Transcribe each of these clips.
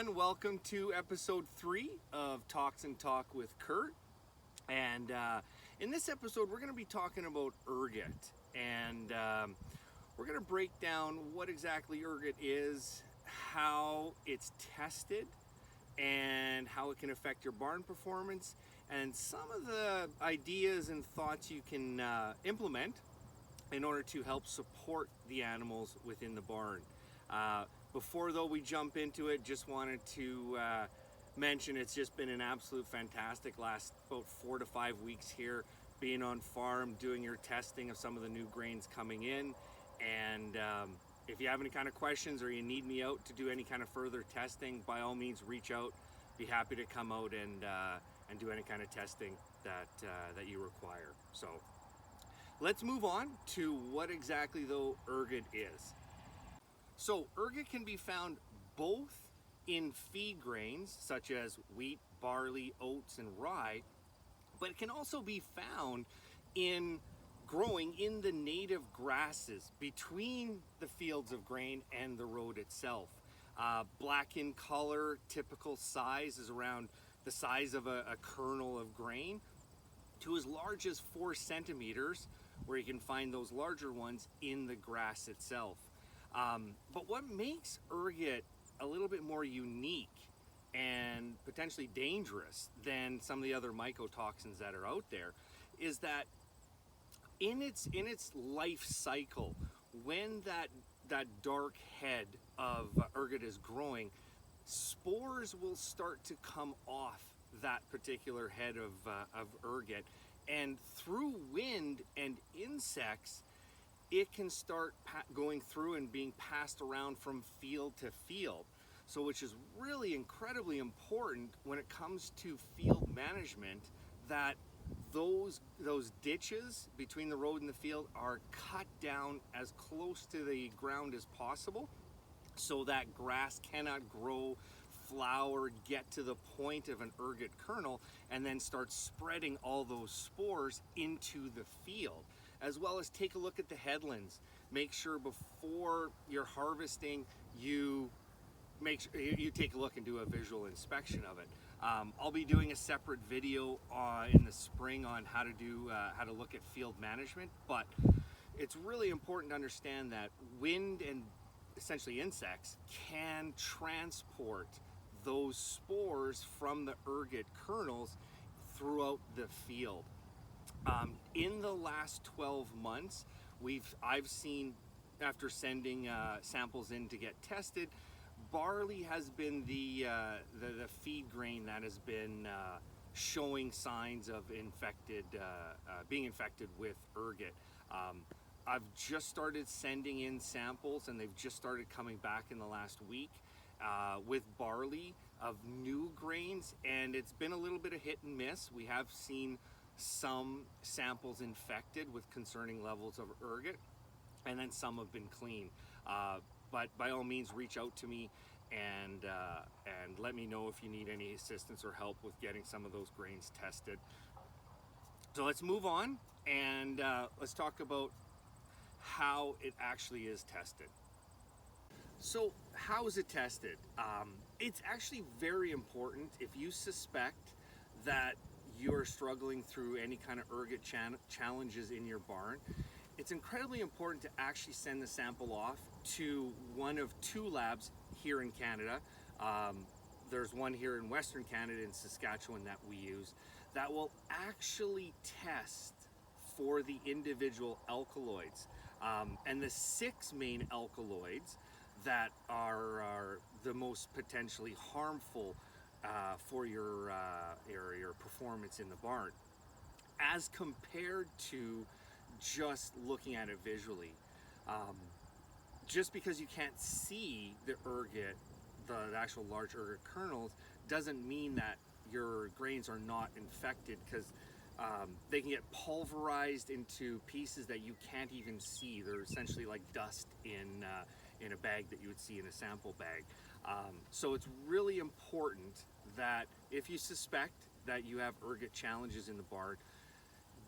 everyone, welcome to episode 3 of Toxin Talk with Kurt. And in this episode, we're going to be talking about ergot. And we're going to break down what exactly ergot is, how it's tested, and how it can affect your barn performance, and some of the ideas and thoughts you can implement in order to help support the animals within the barn. Before though we jump into it, just wanted to mention it's just been an absolute fantastic last about 4 to 5 weeks here, being on farm, doing your testing of some of the new grains coming in. And if you have any kind of questions or you need me out to do any kind of further testing, by all means reach out. Be happy to come out and do any kind of testing that you require. So let's move on to what exactly though ergot is. So ergot can be found both in feed grains such as wheat, barley, oats, and rye, but it can also be found in growing in the native grasses between the fields of grain and the road itself. Black in color, typical size is around the size of a kernel of grain, to as large as 4 centimeters, where you can find those larger ones in the grass itself. But what makes ergot a little bit more unique and potentially dangerous than some of the other mycotoxins that are out there is that in its life cycle, when that dark head of ergot is growing, spores will start to come off that particular head of ergot, and through wind and insects it can start going through and being passed around from field to field. So which is really incredibly important when it comes to field management, that those ditches between the road and the field are cut down as close to the ground as possible, so that grass cannot grow, flower, get to the point of an ergot kernel, and then start spreading all those spores into the field. As well as take a look at the headlands. Make sure before you're harvesting, you take a look and do a visual inspection of it. I'll be doing a separate video in the spring on how to look at field management, but it's really important to understand that wind and essentially insects can transport those spores from the ergot kernels throughout the field. In the last 12 months, I've seen, after sending samples in to get tested, barley has been the feed grain that has been showing signs of being infected with ergot. I've just started sending in samples, and they've just started coming back in the last week with barley of new grains, and it's been a little bit of hit and miss. We have seen some samples infected with concerning levels of ergot, and then some have been clean. But by all means, reach out to me and let me know if you need any assistance or help with getting some of those grains tested. So let's move on, and let's talk about how it actually is tested. So how is it tested? It's actually very important if you suspect that you're struggling through any kind of ergot challenges in your barn. It's incredibly important to actually send the sample off to one of 2 labs here in Canada. There's one here in Western Canada, in Saskatchewan, that we use, that will actually test for the individual alkaloids. And the 6 main alkaloids that are the most potentially harmful for your performance in the barn, as compared to just looking at it visually. Just because you can't see the ergot, the actual large ergot kernels, doesn't mean that your grains are not infected, because they can get pulverized into pieces that you can't even see. They're essentially like dust in a bag that you would see in a sample bag. So it's really important that if you suspect that you have ergot challenges in the barn,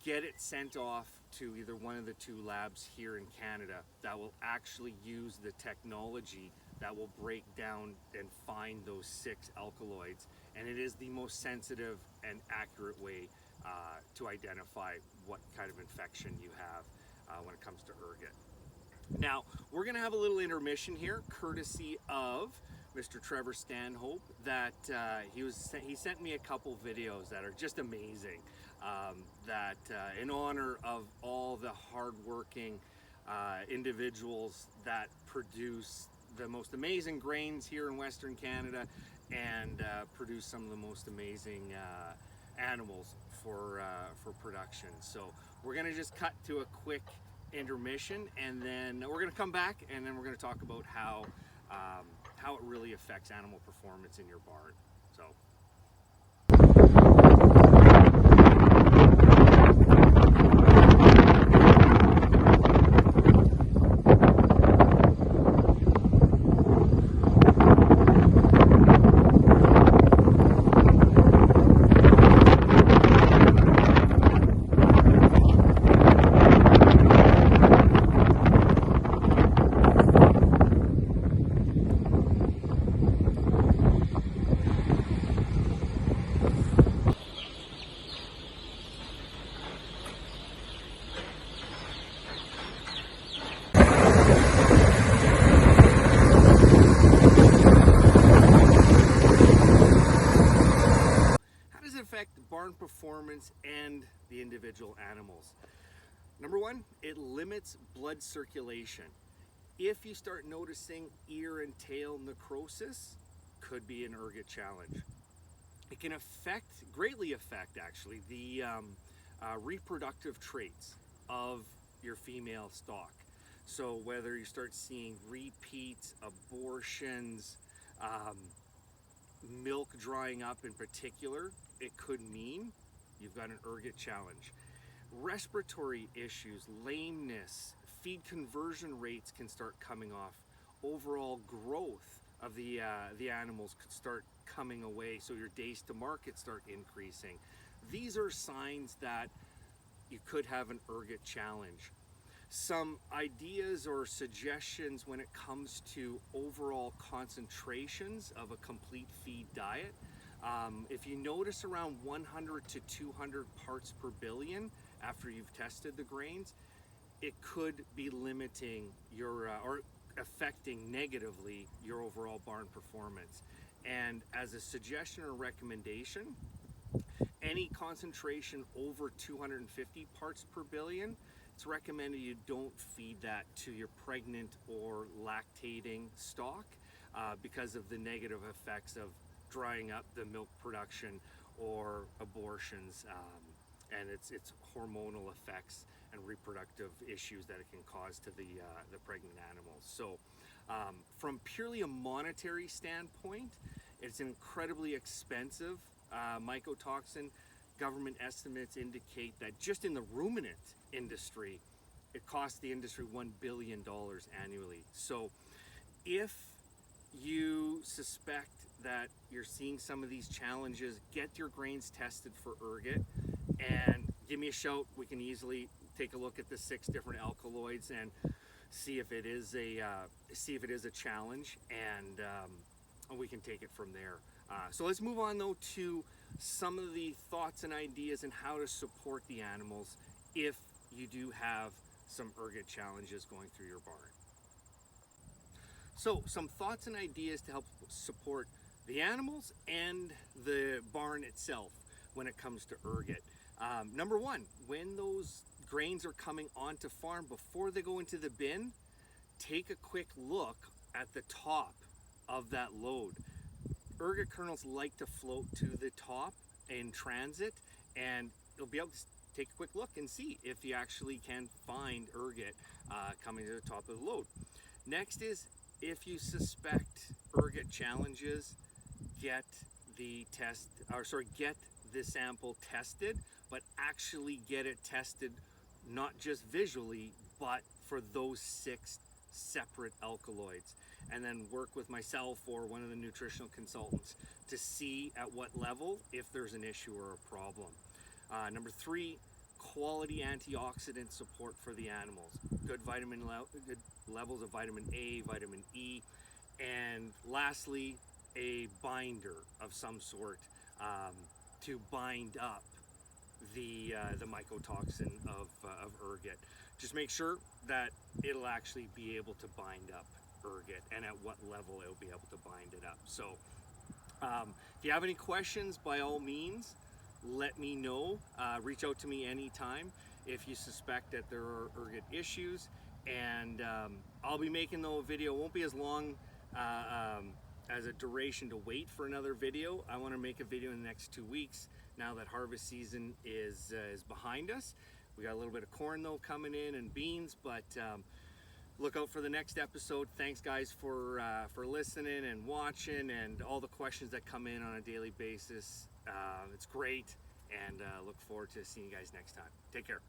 get it sent off to either one of the 2 labs here in Canada that will actually use the technology that will break down and find those 6 alkaloids, and it is the most sensitive and accurate way to identify what kind of infection you have when it comes to ergot. Now, we're going to have a little intermission here, courtesy of Mr. Trevor Stanhope, that he sent me a couple videos that are just amazing, that in honor of all the hardworking individuals that produce the most amazing grains here in Western Canada and produce some of the most amazing animals for production. So we're going to just cut to a quick intermission, and then we're going to come back, and then we're going to talk about how it really affects animal performance in your barn. So. Barn performance and the individual animals. Number one, it limits blood circulation. If you start noticing ear and tail necrosis, could be an ergot challenge. It can greatly affect actually, the reproductive traits of your female stock. So whether you start seeing repeats, abortions, milk drying up in particular, it could mean you've got an ergot challenge. Respiratory issues, lameness, feed conversion rates can start coming off. Overall growth of the animals could start coming away, so your days to market start increasing. These are signs that you could have an ergot challenge. Some ideas or suggestions when it comes to overall concentrations of a complete feed diet. If you notice around 100 to 200 parts per billion after you've tested the grains, it could be limiting your or affecting negatively your overall barn performance. And as a suggestion or recommendation, any concentration over 250 parts per billion, it's recommended you don't feed that to your pregnant or lactating stock because of the negative effects of drying up the milk production or abortions and its hormonal effects and reproductive issues that it can cause to the pregnant animals. So from purely a monetary standpoint, it's incredibly expensive. Mycotoxin, government estimates indicate that just in the ruminant industry, it costs the industry $1 billion annually. So if you suspect that you're seeing some of these challenges, get your grains tested for ergot and give me a shout. We can easily take a look at the 6 different alkaloids and see if it is a challenge, and we can take it from there. So let's move on though to some of the thoughts and ideas and how to support the animals if you do have some ergot challenges going through your barn. So some thoughts and ideas to help support the animals and the barn itself when it comes to ergot. Number one, when those grains are coming onto farm, before they go into the bin, take a quick look at the top of that load. Ergot kernels like to float to the top in transit, and you'll be able to take a quick look and see if you actually can find ergot coming to the top of the load. Next is, if you suspect ergot challenges, get the sample tested, but actually get it tested not just visually, but for those 6 separate alkaloids, and then work with myself or one of the nutritional consultants to see at what level, if there's an issue or a problem. Number 3, quality antioxidant support for the animals. Good levels of vitamin A, vitamin E, and lastly, a binder of some sort to bind up the mycotoxin of ergot. Just make sure that it'll actually be able to bind up ergot, and at what level it'll be able to bind it up. So if you have any questions, by all means, let me know. Reach out to me anytime if you suspect that there are ergot issues, and I'll be making the video. It won't be as long as a duration to wait for another video. I want to make a video in the next 2 weeks now that harvest season is behind us. We got a little bit of corn though coming in and beans, but look out for the next episode. Thanks guys for listening and watching, and all the questions that come in on a daily basis. It's great, and look forward to seeing you guys next time. Take care.